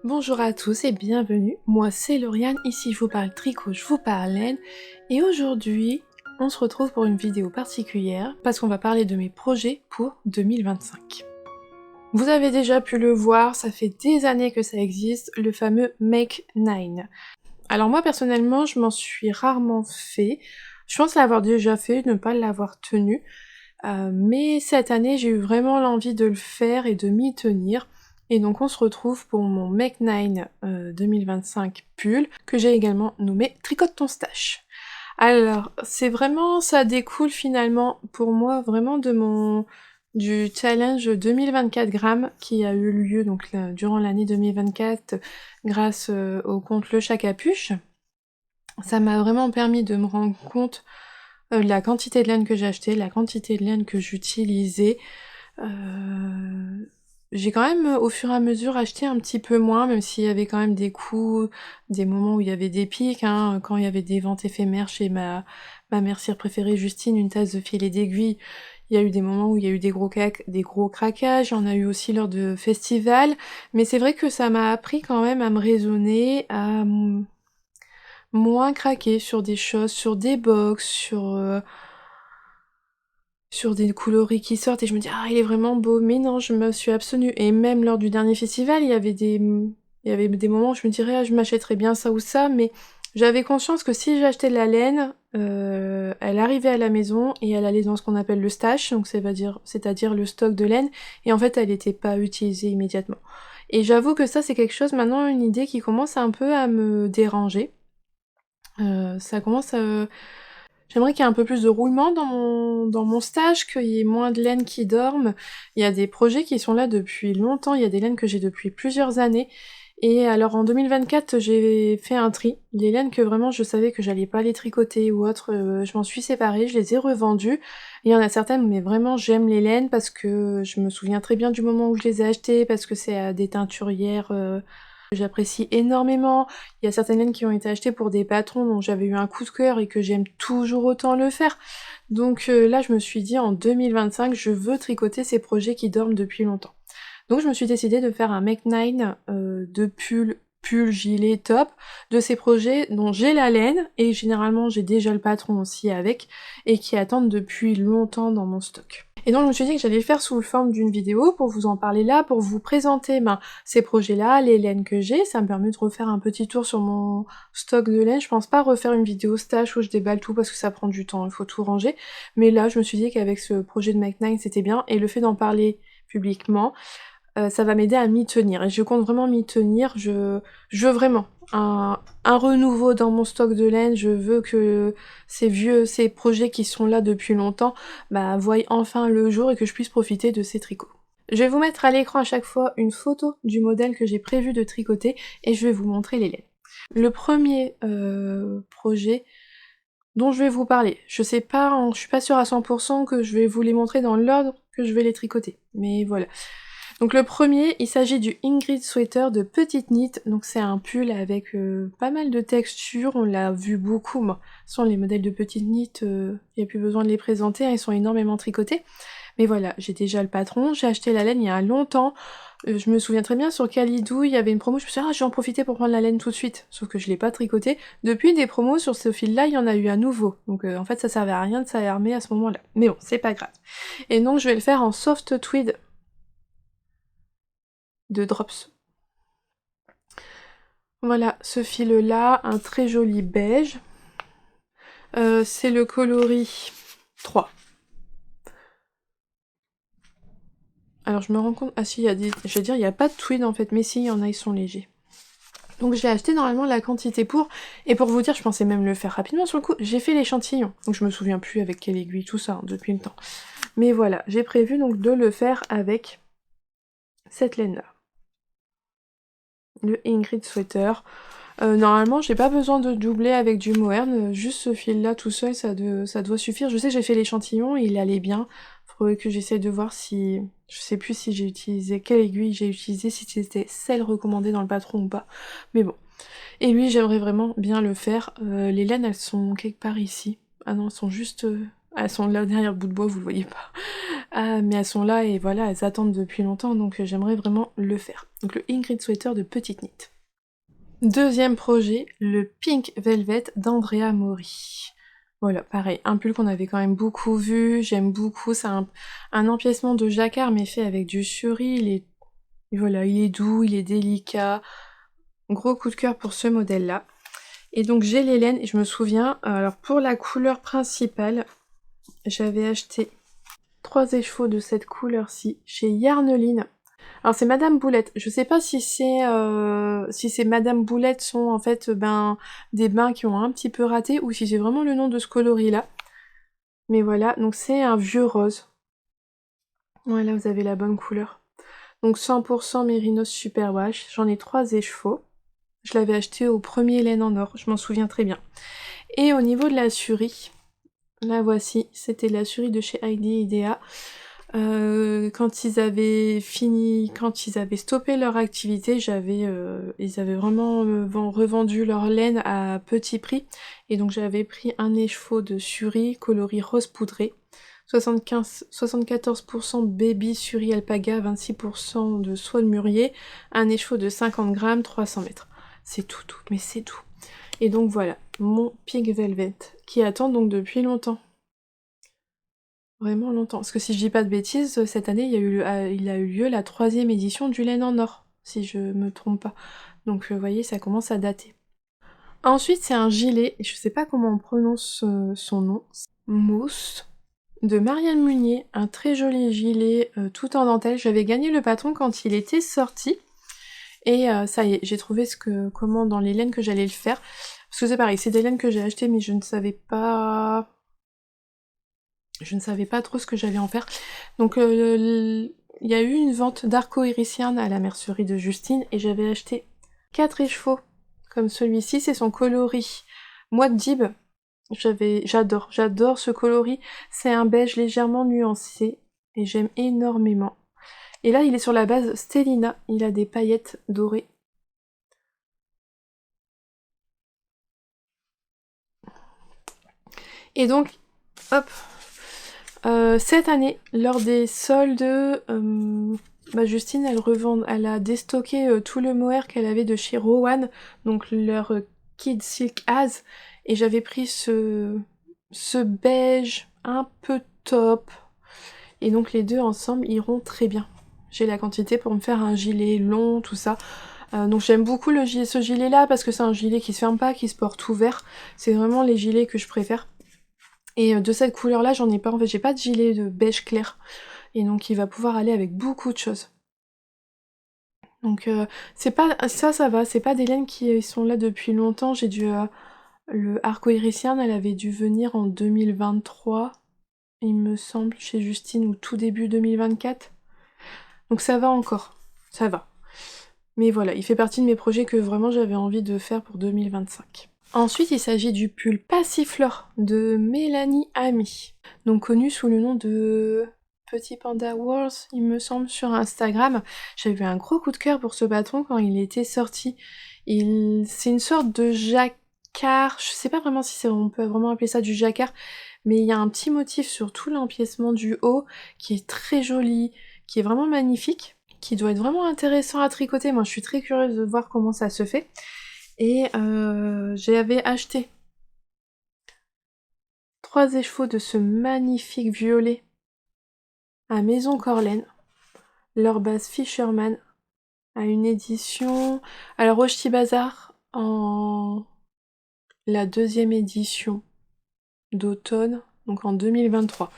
Bonjour à tous et bienvenue, moi c'est Lauriane, ici je vous parle tricot, je vous parle laine, et aujourd'hui on se retrouve pour une vidéo particulière parce qu'on va parler de mes projets pour 2025. Vous avez déjà pu le voir, ça fait des années que ça existe, le fameux Make 9. Alors moi personnellement je m'en suis rarement fait, je pense l'avoir déjà fait, ne pas l'avoir tenu, mais cette année j'ai eu vraiment l'envie de le faire et de m'y tenir. Et donc on se retrouve pour mon Make 9 2025 pull, que j'ai également nommé Tricote ton stash. Alors, c'est vraiment, ça découle finalement pour moi vraiment du challenge 2024 grammes qui a eu lieu donc durant l'année 2024 grâce au compte Le Chat Capuche. Ça m'a vraiment permis de me rendre compte de la quantité de laine que j'achetais, la quantité de laine que j'utilisais. J'ai quand même, au fur et à mesure, acheté un petit peu moins, même s'il y avait quand même des coups, des moments où il y avait des pics, hein, quand il y avait des ventes éphémères chez ma mercière préférée Justine, une tasse de filet d'aiguille, il y a eu des moments où il y a eu des gros craquages, il y en a eu aussi lors de festivals, mais c'est vrai que ça m'a appris quand même à me raisonner, à moins craquer sur des choses, sur des box, sur des coloris qui sortent et je me dis ah il est vraiment beau, mais non je me suis abstenue. Et même lors du dernier festival il y avait des moments où je me dirais ah je m'achèterais bien ça ou ça, mais j'avais conscience que si j'achetais de la laine, elle arrivait à la maison et elle allait dans ce qu'on appelle le stash, donc c'est-à-dire le stock de laine, et en fait elle n'était pas utilisée immédiatement. Et j'avoue que ça c'est quelque chose maintenant, une idée qui commence un peu à me déranger. Ça commence à... J'aimerais qu'il y ait un peu plus de roulement dans mon stage, qu'il y ait moins de laines qui dorment. Il y a des projets qui sont là depuis longtemps, il y a des laines que j'ai depuis plusieurs années. Et alors en 2024, j'ai fait un tri. Les laines que vraiment je savais que j'allais pas les tricoter ou autre, je m'en suis séparée, je les ai revendues. Il y en a certaines, mais vraiment j'aime les laines parce que je me souviens très bien du moment où je les ai achetées, parce que c'est à des teinturières que j'apprécie énormément. Il y a certaines laines qui ont été achetées pour des patrons dont j'avais eu un coup de cœur et que j'aime toujours autant le faire. Donc là, je me suis dit, en 2025, je veux tricoter ces projets qui dorment depuis longtemps. Donc je me suis décidée de faire un Make 9 de pull, gilet, top, de ces projets dont j'ai la laine, et généralement j'ai déjà le patron aussi avec, et qui attendent depuis longtemps dans mon stock. Et donc je me suis dit que j'allais le faire sous forme d'une vidéo pour vous en parler là, pour vous présenter ces projets-là, les laines que j'ai. Ça me permet de refaire un petit tour sur mon stock de laine. Je pense pas refaire une vidéo stash où je déballe tout parce que ça prend du temps, il faut tout ranger. Mais là je me suis dit qu'avec ce projet de Make 9 c'était bien, et le fait d'en parler publiquement, ça va m'aider à m'y tenir. Et je compte vraiment m'y tenir, je veux vraiment un renouveau dans mon stock de laine, je veux que ces projets qui sont là depuis longtemps, voient enfin le jour et que je puisse profiter de ces tricots. Je vais vous mettre à l'écran à chaque fois une photo du modèle que j'ai prévu de tricoter et je vais vous montrer les laines. Le premier projet dont je vais vous parler, je suis pas sûre à 100% que je vais vous les montrer dans l'ordre que je vais les tricoter, mais voilà. Donc le premier, il s'agit du Ingrid Sweater de Petite Knit, donc c'est un pull avec pas mal de textures, on l'a vu beaucoup, bon, ce sont les modèles de Petite Knit, il n'y a plus besoin de les présenter, ils sont énormément tricotés, mais voilà, j'ai déjà le patron, j'ai acheté la laine il y a longtemps, je me souviens très bien sur Calidou, il y avait une promo, je me suis dit ah je vais en profiter pour prendre la laine tout de suite, sauf que je l'ai pas tricoté, depuis des promos sur ce fil-là, il y en a eu à nouveau, donc en fait ça servait à rien de s'alarmer à ce moment-là, mais bon, c'est pas grave. Et donc je vais le faire en soft tweed de Drops. Voilà, ce fil-là, un très joli beige. C'est le coloris 3. Alors je me rends compte... Ah si, je veux dire, il n'y a pas de tweed en fait, mais si, il y en a, ils sont légers. Donc j'ai acheté normalement la quantité pour, et pour vous dire, je pensais même le faire rapidement sur le coup, j'ai fait l'échantillon. Donc je me souviens plus avec quelle aiguille, tout ça, hein, depuis le temps. Mais voilà, j'ai prévu donc de le faire avec cette laine-là. Le Ingrid Sweater. Normalement, j'ai pas besoin de doubler avec du Mohair, juste ce fil-là tout seul, ça doit suffire. Je sais que j'ai fait l'échantillon, il allait bien. Faudrait que j'essaye de voir si... Je sais plus si j'ai utilisé... Quelle aiguille j'ai utilisé, si c'était celle recommandée dans le patron ou pas. Mais bon. Et lui, j'aimerais vraiment bien le faire. Les laines, elles sont quelque part ici. Ah non, elles sont juste... Elles sont là derrière le bout de bois, vous le voyez pas. Mais elles sont là et voilà, elles attendent depuis longtemps, donc j'aimerais vraiment le faire. Donc le Ingrid Sweater de Petite Knit. Deuxième projet, le Pink Velvet d'Andrea Mori. Voilà, pareil, un pull qu'on avait quand même beaucoup vu, j'aime beaucoup, c'est un empiècement de jacquard mais fait avec du suri, voilà, il est doux, il est délicat, gros coup de cœur pour ce modèle-là. Et donc j'ai les laines, et je me souviens, alors pour la couleur principale, j'avais acheté 3 écheveaux de cette couleur-ci chez Yarneline. Alors c'est Madame Boulette, je sais pas si ces Madame Boulette sont en fait des bains qui ont un petit peu raté ou si c'est vraiment le nom de ce coloris là. Mais voilà, donc c'est un vieux rose. Voilà, vous avez la bonne couleur. Donc 100% Mérinos Superwash, j'en ai 3 écheveaux. Je l'avais acheté au premier laine en or, je m'en souviens très bien. Et au niveau de la surie, la voici, c'était la surie de chez Heidi Idea. Quand ils avaient stoppé leur activité, ils avaient vraiment revendu leur laine à petit prix. Et donc j'avais pris un écheveau de surie coloris rose poudré, 74% baby surie alpaga, 26% de soie de mûrier, un écheveau de 50 grammes, 300 mètres. C'est tout, mais c'est tout. Et donc voilà, mon Pink Velvet, qui attend donc depuis longtemps. Vraiment longtemps. Parce que si je dis pas de bêtises, cette année, il a eu lieu la 3e édition du laine en or, si je me trompe pas. Donc vous voyez, ça commence à dater. Ensuite, c'est un gilet, et je sais pas comment on prononce son nom, Mousse, de Marianne Munier, un très joli gilet tout en dentelle. J'avais gagné le patron quand il était sorti, et ça y est, j'ai trouvé comment dans les laines que j'allais le faire. Parce que c'est pareil, c'est des laines que j'ai achetées, mais je ne savais pas trop ce que j'allais en faire. Donc il y a eu une vente d'arco-iricienne à la mercerie de Justine et j'avais acheté 4 écheveaux comme celui-ci, c'est son coloris Mois de Dib. J'adore ce coloris, c'est un beige légèrement nuancé et j'aime énormément. Et là il est sur la base Stellina, il a des paillettes dorées. Et donc, hop, cette année, lors des soldes, Justine, elle a déstocké tout le mohair qu'elle avait de chez Rowan, donc leur Kid Silk As, et j'avais pris ce beige un peu top, et donc les deux ensemble iront très bien. J'ai la quantité pour me faire un gilet long, tout ça. Donc j'aime beaucoup ce gilet là parce que c'est un gilet qui se ferme pas, qui se porte ouvert. C'est vraiment les gilets que je préfère. Et de cette couleur là j'en ai pas, en fait j'ai pas de gilet de beige clair. Et donc il va pouvoir aller avec beaucoup de choses. Donc c'est pas ça va, c'est pas des laines qui sont là depuis longtemps. J'ai dû le arco-iricienne, elle avait dû venir en 2023, il me semble, chez Justine, ou tout début 2024. Donc ça va encore, ça va. Mais voilà, il fait partie de mes projets que vraiment j'avais envie de faire pour 2025. Ensuite, il s'agit du pull Passiflore de Mélanie Ami, donc connu sous le nom de Petit Panda Wars, il me semble, sur Instagram. J'avais eu un gros coup de cœur pour ce patron quand il était sorti. C'est une sorte de jacquard, je sais pas vraiment si on peut vraiment appeler ça du jacquard, mais il y a un petit motif sur tout l'empiècement du haut qui est très joli, qui est vraiment magnifique, qui doit être vraiment intéressant à tricoter. Moi, je suis très curieuse de voir comment ça se fait. Et j'avais acheté 3 écheveaux de ce magnifique violet à Maison Corlaine, leur base Fisherman, à une édition... Alors au Ch'ti Bazar, en la 2e édition d'automne, donc en 2023.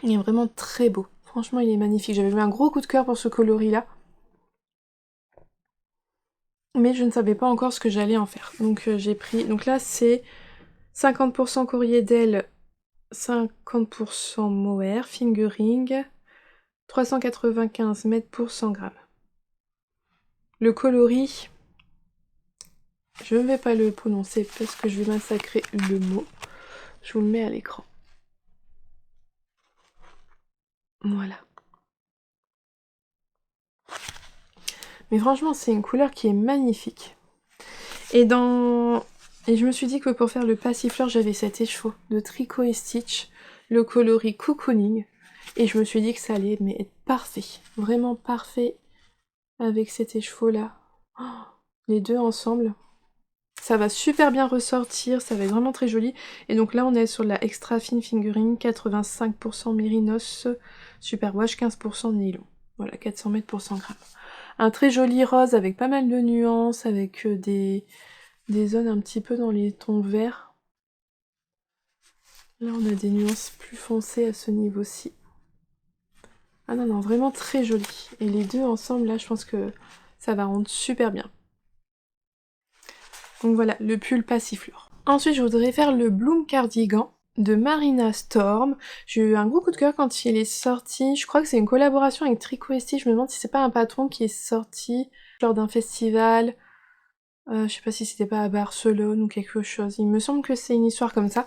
Il est vraiment très beau. Franchement, il est magnifique. J'avais eu un gros coup de cœur pour ce coloris-là. Mais je ne savais pas encore ce que j'allais en faire. Donc j'ai pris... Donc là, c'est 50% courrier d'aile, 50% mohair, fingering, 395 mètres pour 100 grammes. Le coloris, je ne vais pas le prononcer parce que je vais massacrer le mot. Je vous le mets à l'écran. Voilà. Mais franchement, c'est une couleur qui est magnifique. Et je me suis dit que pour faire le Passiflore, j'avais cet écheveau de Tricot et Stitch, le coloris Cocooning. Et je me suis dit que ça allait mais être parfait, vraiment parfait avec cet écheveau-là. Oh, les deux ensemble. Ça va super bien ressortir, ça va être vraiment très joli. Et donc là, on est sur la Extra Fine Fingering, 85% mérinos, Superwash, 15% nylon. Voilà, 400 mètres pour 100 grammes. Un très joli rose avec pas mal de nuances, avec des zones un petit peu dans les tons verts. Là, on a des nuances plus foncées à ce niveau-ci. Ah non, non, vraiment très joli. Et les deux ensemble, là, je pense que ça va rendre super bien. Donc voilà, le pull Passiflore. Ensuite, je voudrais faire le Bloom Cardigan de Marina Storm. J'ai eu un gros coup de cœur quand il est sorti. Je crois que c'est une collaboration avec Tricot Esti. Je me demande si c'est pas un patron qui est sorti lors d'un festival. Je sais pas si c'était pas à Barcelone ou quelque chose. Il me semble que c'est une histoire comme ça.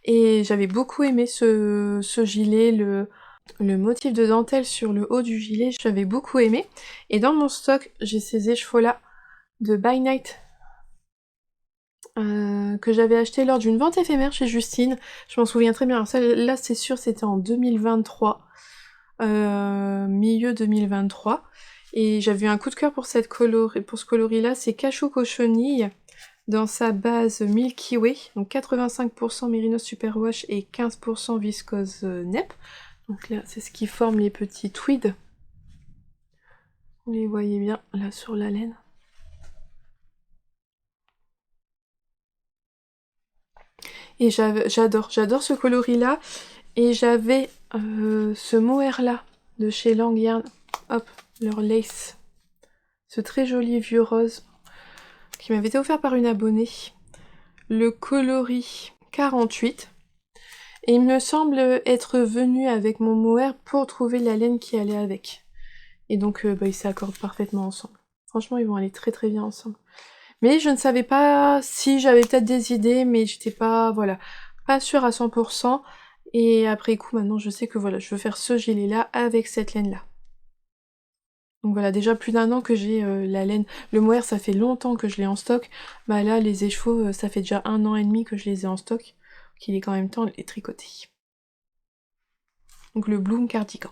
Et j'avais beaucoup aimé ce gilet, le motif de dentelle sur le haut du gilet, j'avais beaucoup aimé. Et dans mon stock, j'ai ces écheveaux-là de By Night que j'avais acheté lors d'une vente éphémère chez Justine. Je m'en souviens très bien. Alors celle-là, c'est sûr, c'était en 2023. Milieu 2023. Et j'avais eu un coup de cœur pour ce coloris-là. C'est Cachou Cochonille dans sa base Milky Way. Donc 85% Mérinos Superwash et 15% viscose NEP. Donc là, c'est ce qui forme les petits tweeds. Vous les voyez bien là sur la laine. Et j'adore ce coloris-là. Et j'avais ce mohair-là de chez Lang Yarn. Hop, leur lace. Ce très joli vieux rose qui m'avait été offert par une abonnée. Le coloris 48. Et il me semble être venu avec mon mohair pour trouver la laine qui allait avec. Et donc ils s'accordent parfaitement ensemble. Franchement, ils vont aller très très bien ensemble. Mais je ne savais pas si j'avais peut-être des idées, mais j'étais pas, voilà, pas sûre à 100%. Et après coup, maintenant, je sais que voilà, je veux faire ce gilet-là avec cette laine-là. Donc voilà, déjà plus d'1 an que j'ai la laine. Le mohair, ça fait longtemps que je l'ai en stock. Bah là, les écheveaux, ça fait déjà 1 an et demi que je les ai en stock. Qu'il est quand même temps de les tricoter. Donc le Bloom Cardigan.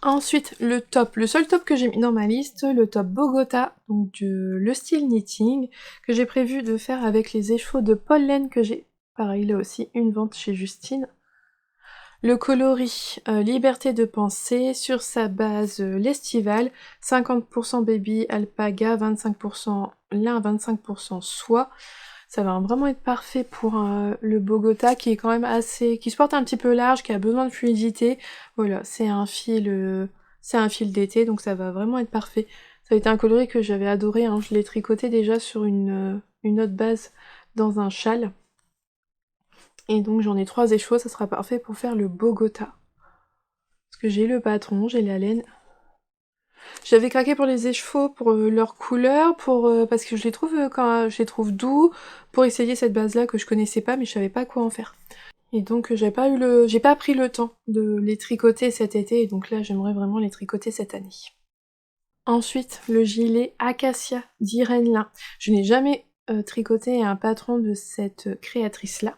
Ensuite, le top, le seul top que j'ai mis dans ma liste, le top Bogota, donc le style knitting, que j'ai prévu de faire avec les écheveaux de pollen que j'ai. Pareil, là aussi, une vente chez Justine. Le coloris Liberté de penser sur sa base l'estivale, 50% baby alpaga, 25% lin, 25% soie. Ça va vraiment être parfait pour le Bogota qui est quand même qui se porte un petit peu large, qui a besoin de fluidité. Voilà, c'est un fil d'été, donc ça va vraiment être parfait. Ça a été un coloris que j'avais adoré, hein. Je l'ai tricoté déjà sur une autre base dans un châle. Et donc j'en ai 3 écheveaux, ça sera parfait pour faire le Bogota. Parce que j'ai le patron, j'ai la laine. J'avais craqué pour les écheveaux, pour leur couleur, parce que je les trouve doux, pour essayer cette base-là que je connaissais pas, mais je savais pas quoi en faire. Et donc j'ai pas pris le temps de les tricoter cet été, et donc là j'aimerais vraiment les tricoter cette année. Ensuite, le gilet Acacia d'Irène Lin. Je n'ai jamais tricoté un patron de cette créatrice-là.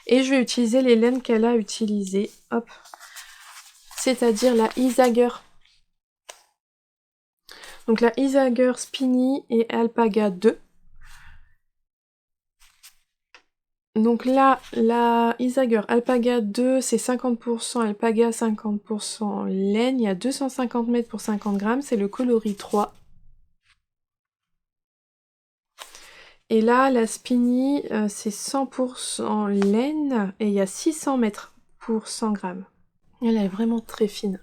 Et je vais utiliser les laines qu'elle a utilisées, hop, c'est-à-dire la Isager. Donc la Isager Spinny et Alpaga 2. Donc là, la Isager Alpaga 2, c'est 50% alpaga, 50% laine. Il y a 250 mètres pour 50 grammes, c'est le coloris 3. Et là, la Spinny, c'est 100% laine et il y a 600 mètres pour 100 grammes. Elle est vraiment très fine.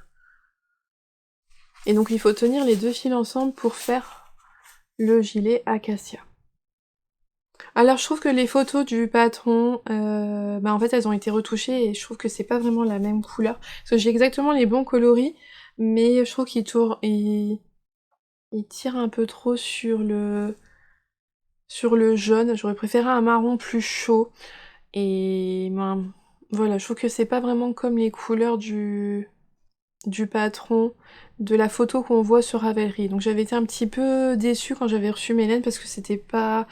Et donc il faut tenir les deux fils ensemble pour faire le gilet Acacia. Alors je trouve que les photos du patron, en fait elles ont été retouchées et je trouve que c'est pas vraiment la même couleur. Parce que j'ai exactement les bons coloris, mais je trouve qu'il tire un peu trop sur le jaune. J'aurais préféré un marron plus chaud. Et voilà, je trouve que c'est pas vraiment comme les couleurs du patron de la photo qu'on voit sur Ravelry. Donc j'avais été un petit peu déçue quand j'avais reçu mes laines parce que c'est pas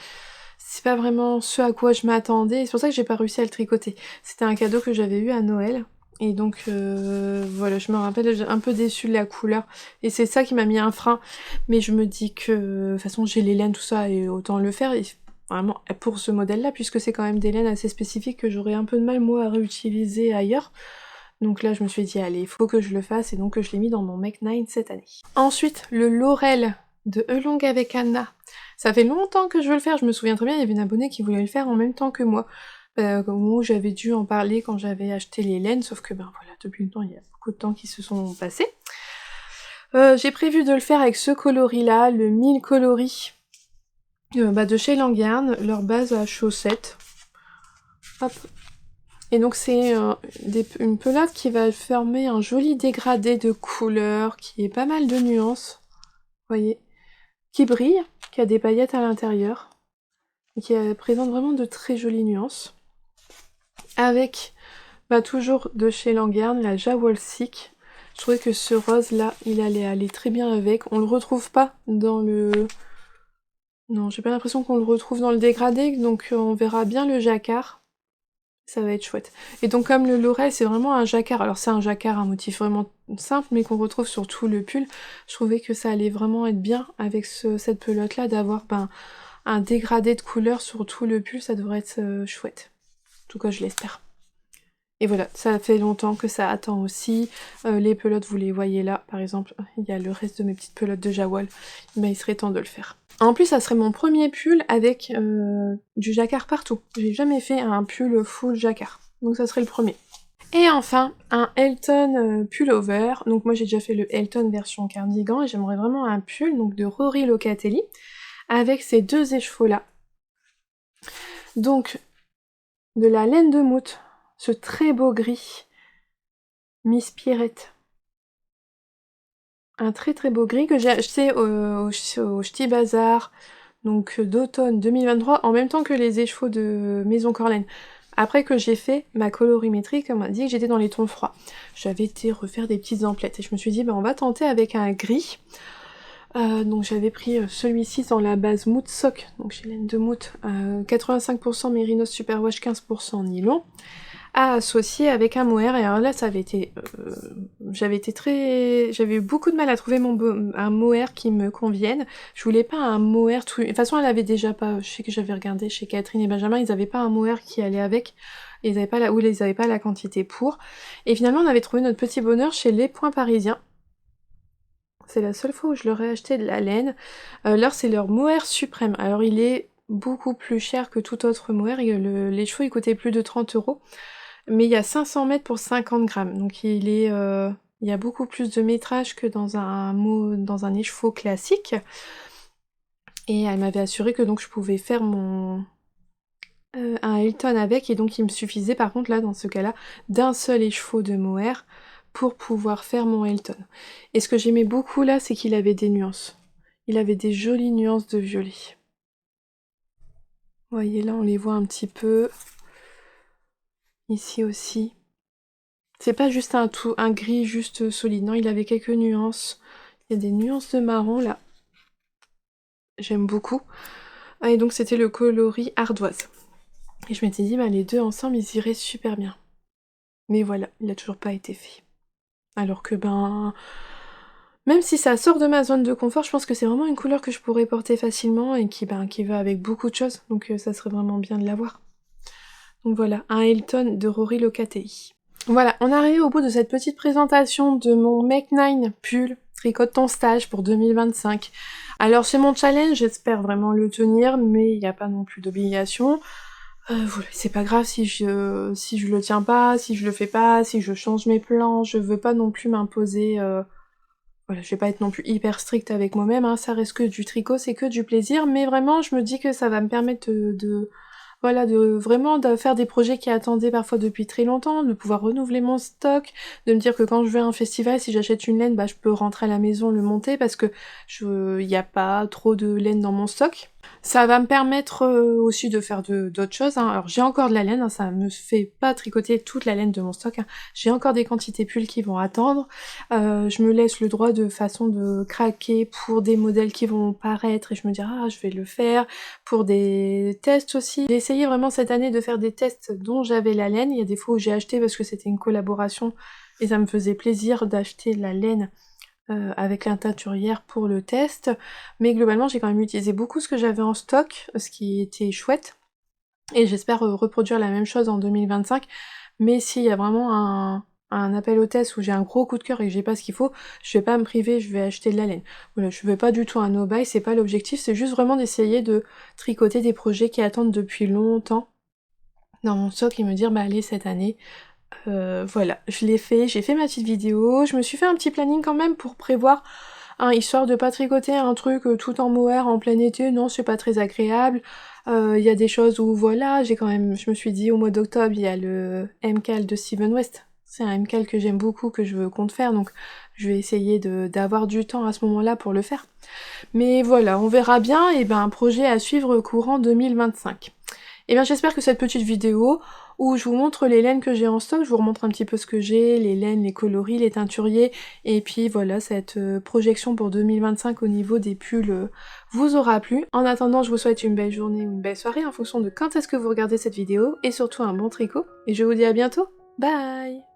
vraiment ce à quoi je m'attendais. C'est pour ça que j'ai pas réussi à le tricoter. C'était un cadeau que j'avais eu à Noël Et donc voilà, je me rappelle un peu déçue de la couleur. Et c'est ça qui m'a mis un frein. Mais je me dis que de toute façon j'ai les laines, tout ça, et autant le faire. Et vraiment pour ce modèle-là, puisque c'est quand même des laines assez spécifiques que j'aurais un peu de mal moi à réutiliser ailleurs. Donc là je me suis dit allez, il faut que je le fasse, et donc je l'ai mis dans mon Make 9 cette année. Ensuite, le Laurel de Elong avec Anna. Ça fait longtemps que je veux le faire, je me souviens très bien, il y avait une abonnée qui voulait le faire en même temps que moi. Au moment où j'avais dû en parler quand j'avais acheté les laines, sauf que ben voilà, depuis le temps, il y a beaucoup de temps qui se sont passés. J'ai prévu de le faire avec ce coloris-là, le 1000 coloris de chez Langarn, leur base à chaussettes. Hop. Et donc c'est une pelote qui va former un joli dégradé de couleurs, qui est pas mal de nuances, vous voyez, qui brille, qui a des paillettes à l'intérieur, et qui présente vraiment de très jolies nuances. Avec, toujours de chez Langarn, la Jawolsik. Je trouvais que ce rose là, il allait aller très bien avec. On le retrouve pas dans le... Non, j'ai pas l'impression qu'on le retrouve dans le dégradé, donc on verra bien le jacquard. Ça va être chouette. Et donc comme le Laurel, c'est vraiment un jacquard. Alors c'est un jacquard, un motif vraiment simple, mais qu'on retrouve sur tout le pull. Je trouvais que ça allait vraiment être bien avec cette pelote là, d'avoir un dégradé de couleur sur tout le pull, ça devrait être chouette. En tout cas, je l'espère. Et voilà, ça fait longtemps que ça attend aussi. Les pelotes, vous les voyez là, par exemple, il y a le reste de mes petites pelotes de Jawol. Mais il serait temps de le faire. En plus, ça serait mon premier pull avec du jacquard partout. J'ai jamais fait un pull full jacquard. Donc ça serait le premier. Et enfin, un Elton pullover. Donc moi j'ai déjà fait le Elton version cardigan, et j'aimerais vraiment un pull donc de Rory Locatelli avec ces deux écheveaux là. Donc de la laine de moute, ce très beau gris Miss Pierrette. Un très très beau gris que j'ai acheté au Ch'ti Bazar, donc d'automne 2023, en même temps que les écheveaux de Maison Corlaine. Après que j'ai fait ma colorimétrie, comme on m'a dit que j'étais dans les tons froids. J'avais été refaire des petites emplettes, et je me suis dit, on va tenter avec un gris. Donc j'avais pris celui-ci dans la base Mout Sock, donc chez laine de Mout, 85% Mérinos Superwash, 15% nylon, à associer avec un mohair. Et alors là ça avait été... j'avais eu beaucoup de mal à trouver un mohair qui me convienne. Je voulais pas un mohair tout... De toute façon elle avait déjà pas... Je sais que j'avais regardé chez Catherine et Benjamin, ils avaient pas un mohair qui allait avec. Ils avaient pas la quantité pour. Et finalement on avait trouvé notre petit bonheur chez Les Points Parisiens. C'est la seule fois où je leur ai acheté de la laine. Là, c'est leur mohair suprême. Alors, il est beaucoup plus cher que tout autre mohair. Les chevaux, ils coûtaient plus de 30 €. Mais il y a 500 mètres pour 50 grammes. Donc, il y a beaucoup plus de métrage que dans un écheveau classique. Et elle m'avait assuré que donc je pouvais faire un Elton avec. Et donc, il me suffisait, par contre, là, dans ce cas-là, d'un seul écheveau de mohair pour pouvoir faire mon Elton. Et ce que j'aimais beaucoup là, c'est qu'il avait des nuances. Il avait des jolies nuances de violet. Vous voyez là, on les voit un petit peu. Ici aussi. C'est pas juste un gris juste solide, non, il avait quelques nuances. Il y a des nuances de marron là. J'aime beaucoup. Et donc c'était le coloris ardoise. Et je m'étais dit, les deux ensemble, ils iraient super bien. Mais voilà, il a toujours pas été fait. Alors que même si ça sort de ma zone de confort, je pense que c'est vraiment une couleur que je pourrais porter facilement et qui va avec beaucoup de choses, donc ça serait vraiment bien de l'avoir. Donc voilà, un Elton de Rory Locatelli. Voilà, on est arrivé au bout de cette petite présentation de mon Make 9 pull Tricote ton stage pour 2025. Alors c'est mon challenge, j'espère vraiment le tenir, mais il n'y a pas non plus d'obligation. Voilà, c'est pas grave si je le tiens pas, si je le fais pas, si je change mes plans, je veux pas non plus m'imposer... Voilà, je vais pas être non plus hyper stricte avec moi-même, hein, ça reste que du tricot, c'est que du plaisir, mais vraiment je me dis que ça va me permettre de vraiment de faire des projets qui attendaient parfois depuis très longtemps, de pouvoir renouveler mon stock, de me dire que quand je vais à un festival, si j'achète une laine, je peux rentrer à la maison, le monter, parce que il y a pas trop de laine dans mon stock. Ça va me permettre, aussi de faire d'autres choses, hein. Alors j'ai encore de la laine, hein, ça me fait pas tricoter toute la laine de mon stock, hein. J'ai encore des quantités pulls qui vont attendre. Je me laisse le droit de façon de craquer pour des modèles qui vont paraître et je me dis: «Ah, je vais le faire». Pour des tests aussi. J'ai essayé vraiment cette année de faire des tests dont j'avais la laine. Il y a des fois où j'ai acheté parce que c'était une collaboration et ça me faisait plaisir d'acheter la laine avec la teinturière pour le test, mais globalement j'ai quand même utilisé beaucoup ce que j'avais en stock, ce qui était chouette, et j'espère reproduire la même chose en 2025, mais s'il y a vraiment un appel au test où j'ai un gros coup de cœur et que j'ai pas ce qu'il faut, je vais pas me priver, je vais acheter de la laine. Voilà, je veux pas du tout un no-buy, c'est pas l'objectif, c'est juste vraiment d'essayer de tricoter des projets qui attendent depuis longtemps dans mon stock et me dire: «Bah allez, cette année, voilà, je l'ai fait, j'ai fait ma petite vidéo, je me suis fait un petit planning quand même pour prévoir, hein, histoire de pas tricoter un truc, tout en mohair en plein été, non, c'est pas très agréable. Il y a des choses où voilà, je me suis dit au mois d'octobre, il y a le MCAL de Steven West. C'est un MCAL que j'aime beaucoup, que je compte faire, donc je vais essayer d'avoir du temps à ce moment-là pour le faire. Mais voilà, on verra bien, et ben un projet à suivre courant 2025. Et bien j'espère que cette petite vidéo, où je vous montre les laines que j'ai en stock, je vous remontre un petit peu ce que j'ai, les laines, les coloris, les teinturiers, et puis voilà, cette projection pour 2025 au niveau des pulls vous aura plu. En attendant, je vous souhaite une belle journée ou une belle soirée en fonction de quand est-ce que vous regardez cette vidéo, et surtout un bon tricot, et je vous dis à bientôt. Bye!